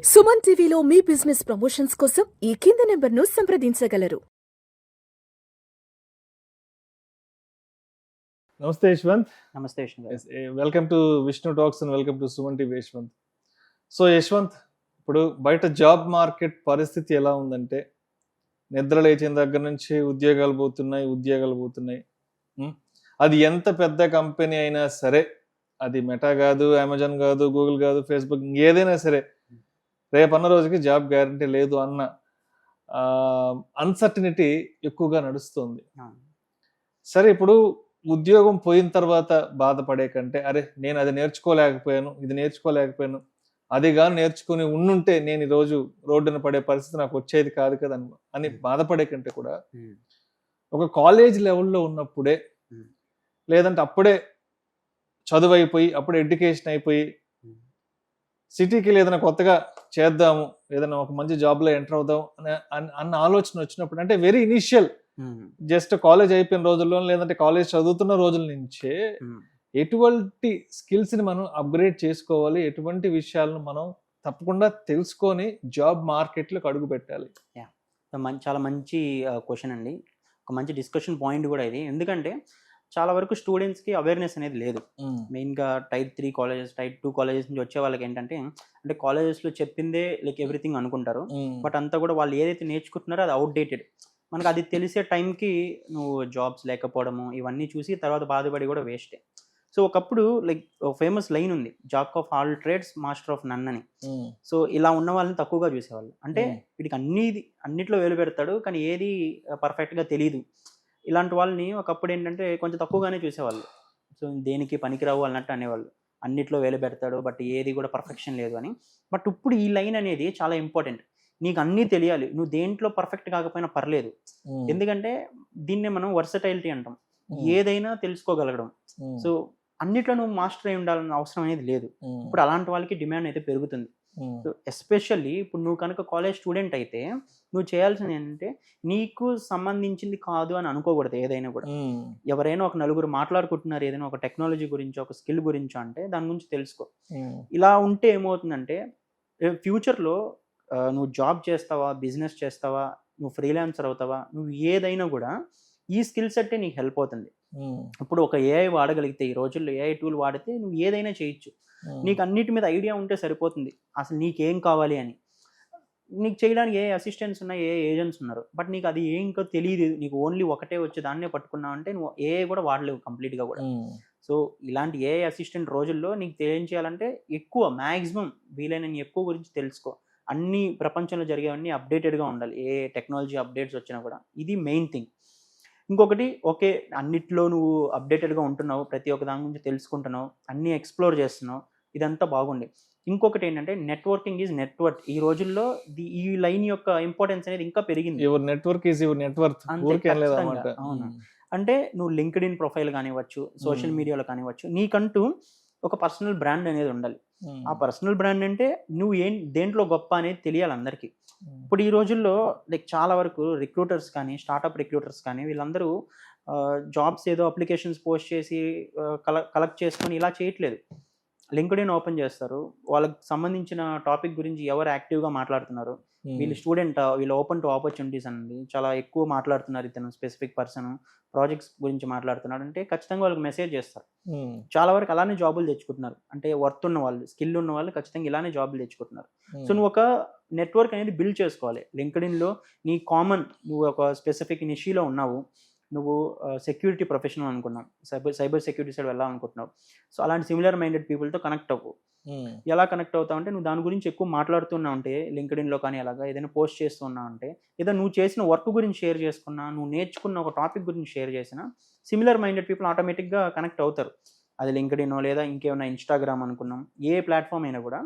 సుమన్ టీవీలో మీ business promotions కోసం ఈ కింది నెంబర్ను సంప్రదించగలరు. నమస్తే యశ్వంత్. నమస్తే విష్ణు గారు. Welcome to Vishnu talks and welcome to Suman TV Yashwant. So Yashwant, ఇప్పుడు బయట జాబ్ మార్కెట్ పరిస్థితి ఎలా ఉందంటే, నిద్ర లేచిన దగ్గర నుంచి ఉద్యోగాలు పోతున్నాయి. అది ఎంత పెద్ద కంపెనీ అయినా సరే, అది మెటా కాదు, అమెజాన్ కాదు, గూగుల్ కాదు, ఫేస్బుక్, ఏదైనా సరే, రేపన్న రోజుకి జాబ్ గ్యారంటీ లేదు అన్న అన్సర్టనిటీ ఎక్కువగా నడుస్తుంది. సరే, ఇప్పుడు ఉద్యోగం పోయిన తర్వాత బాధపడే కంటే, అరే నేను అది నేర్చుకోలేకపోయాను, ఇది నేర్చుకోలేకపోయాను, అది కానీ నేర్చుకుని ఉండుంటే నేను ఈరోజు రోడ్డున పడే పరిస్థితి నాకు వచ్చేది కాదు కదా అని బాధపడే కంటే కూడా, ఒక కాలేజ్ లెవెల్లో ఉన్నప్పుడే, లేదంటే అప్పుడే చదువు అయిపోయి, అప్పుడే ఎడ్యుకేషన్ అయిపోయి, సిటీకి ఏదైనా కొత్తగా చేద్దాము, ఏదైనా ఒక మంచి జాబ్లో ఎంటర్ అవుదాం అన్న ఆలోచన వచ్చినప్పుడు, అంటే వెరీ ఇనిషియల్, జస్ట్ కాలేజ్ అయిపోయిన రోజుల్లో, లేదంటే కాలేజ్ చదువుతున్న రోజుల నుంచే ఎటువంటి స్కిల్స్ ని మనం అప్గ్రేడ్ చేసుకోవాలి, ఎటువంటి విషయాలను మనం తప్పకుండా తెలుసుకొని జాబ్ మార్కెట్లోకి అడుగు పెట్టాలి. చాలా మంచి క్వశ్చన్ అండి. ఒక మంచి డిస్కషన్ పాయింట్ కూడా ఇది. ఎందుకంటే చాలా వరకు స్టూడెంట్స్కి అవేర్నెస్ అనేది లేదు. మెయిన్గా టైప్ 3 కాలేజెస్, టైప్ 2 కాలేజెస్ నుంచి వచ్చే వాళ్ళకి ఏంటంటే, అంటే కాలేజెస్లో చెప్పిందే లైక్ ఎవ్రీథింగ్ అనుకుంటారు. బట్ అంతా కూడా వాళ్ళు ఏదైతే నేర్చుకుంటున్నారో అది అవుట్డేటెడ్. మనకు అది తెలిసే టైంకి నువ్వు జాబ్స్ లేకపోవడము ఇవన్నీ చూసి తర్వాత బాధపడి కూడా వేస్టే. సో ఒకప్పుడు లైక్ ఫేమస్ లైన్ ఉంది, jack of all trades master of none అని. సో ఇలా ఉన్న వాళ్ళని తక్కువగా చూసేవాళ్ళు. అంటే వీడికి అన్నిట్లో వేలు పెడతాడు, కానీ ఏది పర్ఫెక్ట్గా తెలియదు. ఇలాంటి వాళ్ళని ఒకప్పుడు ఏంటంటే కొంచెం తక్కువగానే చూసేవాళ్ళు. సో దేనికి పనికిరావు అన్నట్టు అనేవాళ్ళు. అన్నిట్లో వేలు పెడతాడు, బట్ ఏది కూడా పర్ఫెక్షన్ లేదు అని. బట్ ఇప్పుడు ఈ లైన్ అనేది చాలా ఇంపార్టెంట్. నీకు అన్నీ తెలియాలి, నువ్వు దేంట్లో పర్ఫెక్ట్ కాకపోయినా పర్లేదు. ఎందుకంటే దీన్నే మనం వర్సటైలిటీ అంటాం, ఏదైనా తెలుసుకోగలగడం. సో అన్నిట్లో నువ్వు మాస్టర్ అయి ఉండాలన్న అవసరం అనేది లేదు. ఇప్పుడు అలాంటి వాళ్ళకి డిమాండ్ అయితే పెరుగుతుంది. సో ఎస్పెషల్లీ ఇప్పుడు నువ్వు కనుక కాలేజ్ స్టూడెంట్ అయితే నువ్వు చేయాల్సింది ఏంటంటే, నీకు సంబంధించింది కాదు అని అనుకోకూడదు. ఏదైనా కూడా ఎవరైనా ఒక నలుగురు మాట్లాడుకుంటున్నారు ఏదైనా ఒక టెక్నాలజీ గురించి, ఒక స్కిల్ గురించి అంటే దాని గురించి తెలుసుకో. ఇలా ఉంటే ఏమవుతుందంటే, ఫ్యూచర్లో నువ్వు జాబ్ చేస్తావా, బిజినెస్ చేస్తావా, నువ్వు ఫ్రీలాన్సర్ అవుతావా, నువ్వు ఏదైనా కూడా ఈ స్కిల్ సెట్టే నీకు హెల్ప్ అవుతుంది. ఇప్పుడు ఒక ఏఐ వాడగలిగితే, ఈ రోజుల్లో ఏఐ టూల్ వాడితే నువ్వు ఏదైనా చేయొచ్చు. నీకు అన్నిటి మీద ఐడియా ఉంటే సరిపోతుంది, అసలు నీకేం కావాలి అని. నీకు చేయడానికి ఏ అసిస్టెంట్స్ ఉన్నాయి, ఏ ఏజెంట్స్ ఉన్నారు, బట్ నీకు అది ఏంకో తెలియదు, నీకు ఓన్లీ ఒకటే వచ్చి దాన్నే పట్టుకున్నావు అంటే నువ్వు ఏఐ కూడా వాడలేవు కంప్లీట్గా కూడా. సో ఇలాంటి ఏఐ అసిస్టెంట్ రోజుల్లో నీకు ఏం చేయాలంటే, ఎక్కువ మ్యాక్సిమం వీలైనన్ని ఎక్కువ గురించి తెలుసుకో. అన్ని ప్రపంచంలో జరిగేవన్నీ అప్డేటెడ్గా ఉండాలి, ఏ టెక్నాలజీ అప్డేట్స్ వచ్చినా కూడా. ఇది మెయిన్ థింగ్. ఇంకొకటి, ఓకే అన్నిట్లో నువ్వు అప్డేటెడ్గా ఉంటున్నావు, ప్రతి ఒక్క దాని గురించి తెలుసుకుంటున్నావు, అన్నీ ఎక్స్ప్లోర్ చేస్తున్నావు, ఇదంతా బాగుంది. ఇంకొకటి ఏంటంటే, నెట్వర్కింగ్ ఈజ్ నెట్వర్క్. ఈ రోజుల్లో ఈ లైన్ యొక్క ఇంపార్టెన్స్ అనేది ఇంకా పెరిగింది. అవును. అంటే నువ్వు లింక్డ్ఇన్ ప్రొఫైల్ కానివ్వచ్చు, సోషల్ మీడియాలో కానివ్వచ్చు, నీకంటూ ఒక పర్సనల్ బ్రాండ్ అనేది ఉండాలి. ఆ పర్సనల్ బ్రాండ్ అంటే నువ్వు దేంట్లో గొప్ప అనేది తెలియాలి అందరికీ. ఇప్పుడు ఈ రోజుల్లో లైక్ చాలా వరకు రిక్రూటర్స్ కానీ, స్టార్టప్ రిక్రూటర్స్ కానీ, వీళ్ళందరూ జాబ్స్ ఏదో అప్లికేషన్స్ పోస్ట్ చేసి కలెక్ట్ చేసుకొని ఇలా చేయట్లేదు. లింక్డ్ఇన్ ఓపెన్ చేస్తారు, వాళ్ళకి సంబంధించిన టాపిక్ గురించి ఎవరు యాక్టివ్గా మాట్లాడుతున్నారు, వీళ్ళు స్టూడెంట్, వీళ్ళు ఓపెన్ టు ఆపర్చునిటీస్ అండి, చాలా ఎక్కువ మాట్లాడుతున్నారు, ఇతను స్పెసిఫిక్ పర్సన్ ప్రాజెక్ట్స్ గురించి మాట్లాడుతున్నాడు అంటే ఖచ్చితంగా వాళ్ళకి మెసేజ్ చేస్తారు. చాలా వరకు అలానే జాబులు తెచ్చుకుంటున్నారు. అంటే వర్త్ ఉన్న వాళ్ళు, స్కిల్ ఉన్న వాళ్ళు ఖచ్చితంగా ఇలానే జాబులు తెచ్చుకుంటున్నారు. సో నువ్వు ఒక నెట్వర్క్ అనేది బిల్డ్ చేసుకోవాలి. లింక్డ్ఇన్లో నీ నువ్వు ఒక స్పెసిఫిక్ నిషీలో ఉన్నావు, నువ్వు సెక్యూరిటీ ప్రొఫెషనల్ అనుకున్నావు, సైబర్ సెక్యూరిటీ సైడ్ వెళ్ళాలనుకుంటున్నావు. సో అలాంటి సిమిలర్ మైండెడ్ పీపుల్తో కనెక్ట్ అవ్వు. ఎలా కనెక్ట్ అవుతావు అంటే, నువ్వు దాని గురించి ఎక్కువ మాట్లాడుతున్నావు అంటే, లింక్డ్ఇన్లో కానీ అలాగా ఏదైనా పోస్ట్ చేస్తున్నావు అంటే, ఏదో నువ్వు చేసిన వర్క్ గురించి షేర్ చేసుకున్నా, నువ్వు నేర్చుకున్న ఒక టాపిక్ గురించి షేర్ చేసినా, సిమిలర్ మైండెడ్ పీపుల్ ఆటోమేటిక్గా కనెక్ట్ అవుతారు. అది లింక్డ్ఇన్ లేదా ఇంకేమైనా ఇన్స్టాగ్రామ్ అనుకున్నాం, ఏ ప్లాట్ఫామ్ అయినా కూడా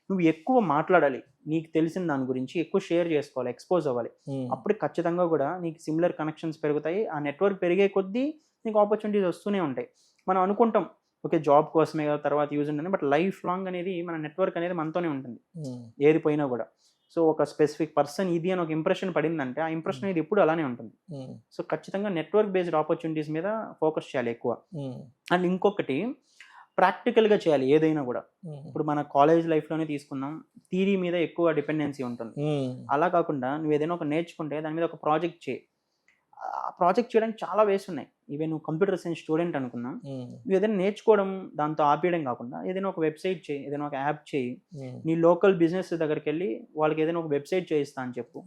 నువ్వు ఎక్కువ మాట్లాడాలి, నీకు తెలిసిన దాని గురించి ఎక్కువ షేర్ చేసుకోవాలి, ఎక్స్పోజ్ అవ్వాలి. అప్పుడు ఖచ్చితంగా కూడా నీకు సిమిలర్ కనెక్షన్స్ పెరుగుతాయి. ఆ నెట్వర్క్ పెరిగే కొద్దీ నీకు ఆపర్చునిటీస్ వస్తూనే ఉంటాయి. మనం అనుకుంటాం ఓకే జాబ్ కోసమే కదా తర్వాత యూజ్ ఉంటుంది, బట్ లైఫ్ లాంగ్ అనేది మన నెట్వర్క్ అనేది మనతోనే ఉంటుంది, ఏది పోయినా కూడా. సో ఒక స్పెసిఫిక్ పర్సన్ ఇది అని ఒక ఇంప్రెషన్ పడిందంటే, ఆ ఇంప్రెషన్ అనేది ఎప్పుడు అలానే ఉంటుంది. సో ఖచ్చితంగా నెట్వర్క్ బేస్డ్ ఆపర్చునిటీస్ మీద ఫోకస్ చేయాలి ఎక్కువ. అండ్ ఇంకొకటి, ప్రాక్టికల్గా చేయాలి ఏదైనా కూడా. ఇప్పుడు మన కాలేజ్ లైఫ్లోనే తీసుకున్నాం, థియరీ మీద ఎక్కువ డిపెండెన్సీ ఉంటుంది. అలా కాకుండా నువ్వు ఏదైనా ఒక నేర్చుకుంటే దాని మీద ఒక ప్రాజెక్ట్ చేయి. ఆ ప్రాజెక్ట్ చేయడానికి చాలా వేస్ ఉన్నాయి. ఈవెన్ నువ్వు కంప్యూటర్ సైన్స్ స్టూడెంట్ అనుకున్నా, నువ్వు ఏదైనా నేర్చుకోవడం దాంతో ఆపేయడం కాకుండా ఏదైనా ఒక వెబ్సైట్ చేయి, ఏదైనా ఒక యాప్ చేయి, నీ లోకల్ బిజినెస్ దగ్గరికి వెళ్ళి వాళ్ళకి ఏదైనా ఒక వెబ్సైట్ చేయిస్తా అని చెప్పు.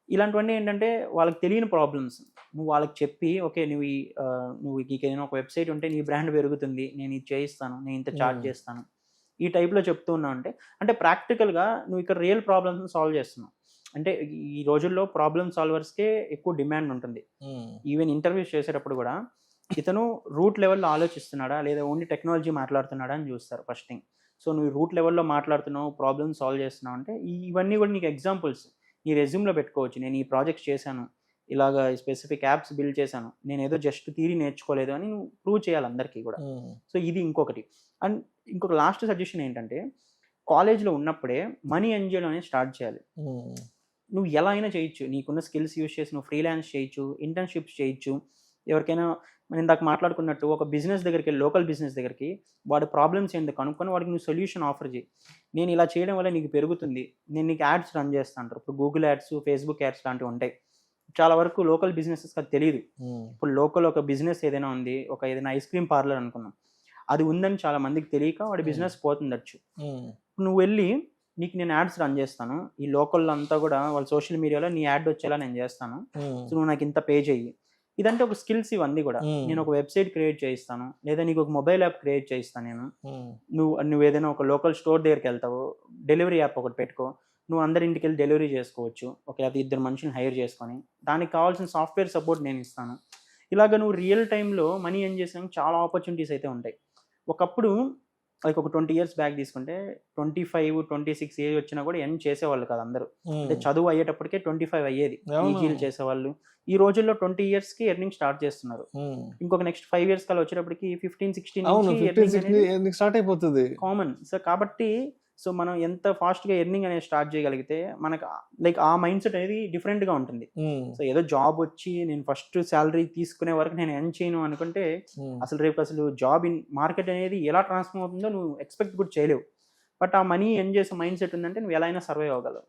ఇలాంటివన్నీ ఏంటంటే వాళ్ళకి తెలియని ప్రాబ్లమ్స్ నువ్వు వాళ్ళకి చెప్పి, ఓకే నువ్వు నువ్వు ఏదైనా ఒక వెబ్సైట్ ఉంటే నీ బ్రాండ్ పెరుగుతుంది, నేను ఇది చేయిస్తాను, నేను ఇంత చార్జ్ చేస్తాను, ఈ టైప్లో చెప్తూ ఉన్నావు అంటే ప్రాక్టికల్గా నువ్వు ఇక్కడ రియల్ ప్రాబ్లమ్స్ని సాల్వ్ చేస్తున్నావు. అంటే ఈ రోజుల్లో ప్రాబ్లమ్ సాల్వర్స్కే ఎక్కువ డిమాండ్ ఉంటుంది. ఈవెన్ ఇంటర్వ్యూస్ చేసేటప్పుడు కూడా ఇతను రూట్ లెవెల్లో ఆలోచిస్తున్నాడా లేదా ఓన్లీ టెక్నాలజీ మాట్లాడుతున్నాడా అని చూస్తారు ఫస్ట్ థింగ్. సో నువ్వు రూట్ లెవెల్లో మాట్లాడుతున్నావు, ప్రాబ్లమ్ సాల్వ్ చేస్తున్నావు అంటే ఇవన్నీ కూడా నీకు ఎగ్జాంపుల్స్ నీ రెజ్యూమ్లో పెట్టుకోవచ్చు. నేను ఈ ప్రాజెక్ట్స్ చేశాను, ఇలాగ స్పెసిఫిక్ యాప్స్ బిల్డ్ చేశాను, నేను ఏదో జస్ట్ థియరీ నేర్చుకోలేదు అని నువ్వు ప్రూవ్ చేయాలి అందరికీ కూడా. సో ఇది ఇంకొకటి. అండ్ ఇంకొక లాస్ట్ సజెషన్ ఏంటంటే, కాలేజ్లో ఉన్నప్పుడే మనీ ఎర్న్ చేయడం అనేది స్టార్ట్ చేయాలి. నువ్వు ఎలా అయినా చేయొచ్చు, నీకున్న స్కిల్స్ యూజ్ చేసి నువ్వు ఫ్రీలాన్స్ చేయొచ్చు, ఇంటర్న్షిప్స్ చేయొచ్చు. ఎవరికైనా మనం ఇందాక మాట్లాడుకున్నట్టు ఒక బిజినెస్ దగ్గరికి వెళ్ళి, లోకల్ బిజినెస్ దగ్గరికి వాడి ప్రాబ్లమ్స్ ఏంటో కనుక్కొని వాడికి నువ్వు సొల్యూషన్ ఆఫర్ చేయి. నేను ఇలా చేయడం వల్ల నీకు పెరుగుతుంది, నేను నీకు యాడ్స్ రన్ చేస్తా అంటారు. ఇప్పుడు గూగుల్ యాడ్స్, ఫేస్బుక్ యాడ్స్ లాంటివి ఉంటాయి. చాలా వరకు లోకల్ బిజినెసెస్ అది తెలియదు. ఇప్పుడు లోకల్ ఒక బిజినెస్ ఏదైనా ఉంది, ఏదైనా ఐస్ క్రీమ్ పార్లర్ అనుకున్నాం, అది ఉందని చాలా మందికి తెలియక వాడి బిజినెస్ పోతుండొచ్చు. నువ్వు వెళ్ళి నీకు నేను యాడ్స్ రన్ చేస్తాను, ఈ లోకల్ అంతా కూడా వాళ్ళ సోషల్ మీడియాలో నీ యాడ్ వచ్చేలా నేను చేస్తాను, సో నువ్వు నాకు ఇంత పే చెయ్యి. ఇదంటే ఒక స్కిల్స్ ఇవన్నీ కూడా. నేను ఒక వెబ్సైట్ క్రియేట్ చేయిస్తాను, లేదా నీకు ఒక మొబైల్ యాప్ క్రియేట్ చేయిస్తాను నేను. నువ్వు ఏదైనా ఒక లోకల్ స్టోర్ దగ్గరికి వెళ్తావు, డెలివరీ యాప్ ఒకటి పెట్టుకో, నువ్వు అందరి ఇంటికి వెళ్ళి డెలివరీ చేసుకోవచ్చు. ఒక 2 మనుషులను హైర్ చేసుకొని దానికి కావాల్సిన సాఫ్ట్వేర్ సపోర్ట్ నేను ఇస్తాను. ఇలాగ నువ్వు రియల్ టైంలో మనీ ఎర్న్ చేసాక చాలా ఆపర్చునిటీస్ అయితే ఉంటాయి. ఒకప్పుడు లైక్ ఒక 20 years బ్యాక్ తీసుకుంటే 25, 26 ఏజ్ వచ్చినా కూడా ఎర్న్ చేసేవాళ్ళు కాదు అందరూ. అంటే చదువు అయ్యేటప్పటికే 25 అయ్యేది, పీజీలు చేసేవాళ్ళు. ఈ రోజుల్లో 20 years ఎర్నింగ్ స్టార్ట్ చేస్తున్నారు. ఇంకొక నెక్స్ట్ 5 years కల్లా వచ్చేటప్పటికి 15-16 స్టార్ట్ అయిపోతుంది కామన్. సో కాబట్టి సో మనం ఎంత ఫాస్ట్గా ఎర్నింగ్ అనేది స్టార్ట్ చేయగలిగితే మనకు లైక్ ఆ మైండ్ సెట్ అనేది డిఫరెంట్గా ఉంటుంది. సో ఏదో జాబ్ వచ్చి నేను ఫస్ట్ శాలరీ తీసుకునే వరకు నేను ఎర్న్ చేయను అనుకుంటే అసలు జాబ్ ఇన్ మార్కెట్ అనేది ఎలా ట్రాన్స్ఫార్మ్ అవుతుందో నువ్వు ఎక్స్పెక్ట్ కూడా చేయలేవు. బట్ ఆ మనీ ఎర్న్ చేసే మైండ్ సెట్ ఉందంటే నువ్వు ఎలా అయినా సర్వైవ్ అవ్వగలవు.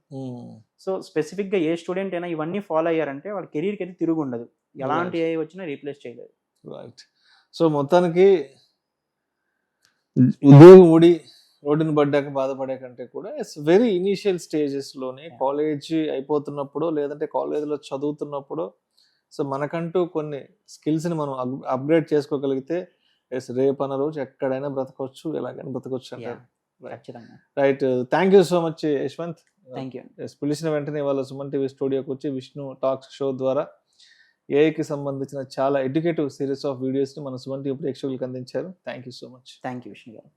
సో స్పెసిఫిక్గా ఏ స్టూడెంట్ అయినా ఇవన్నీ ఫాలో అయ్యారంటే వాళ్ళ కెరీర్కి అయితే తిరుగు ఉండదు, ఎలాంటి ఏ వచ్చినా రీప్లేస్ చేయలేదు. రైట్. సో మొత్తానికి ఉద్యోగం ఊడి రోడ్డును పడ్డాక బాధపడే కంటే కూడా ఇట్స్ వెరీ ఇనీషియల్ స్టేజెస్లోనే కాలేజ్ అయిపోతున్నప్పుడు లేదంటే కాలేజ్లో చదువుతున్నప్పుడు సో మనకంటూ కొన్ని స్కిల్స్ని మనం అప్గ్రేడ్ చేసుకోగలిగితే రేపు అన్న రోజు ఎక్కడైనా బ్రతకొచ్చు, ఎలాగైనా బ్రతకొచ్చు అంటారు. Right. Thank you so much Yashwant. Thank you. పిలిచిన వెంటనే వాళ్ళ సుమన్ టీవీ స్టూడియోకి వచ్చి విష్ణు టాక్స్ షో ద్వారా ఏఐకి సంబంధించిన చాలా ఎడ్యుకేటివ్ సిరీస్ ఆఫ్ వీడియోస్ని మన సుమన్ టీవీ ప్రేక్షకులకు అందించారు. Thank you so much. Thank you Vishnu గారు.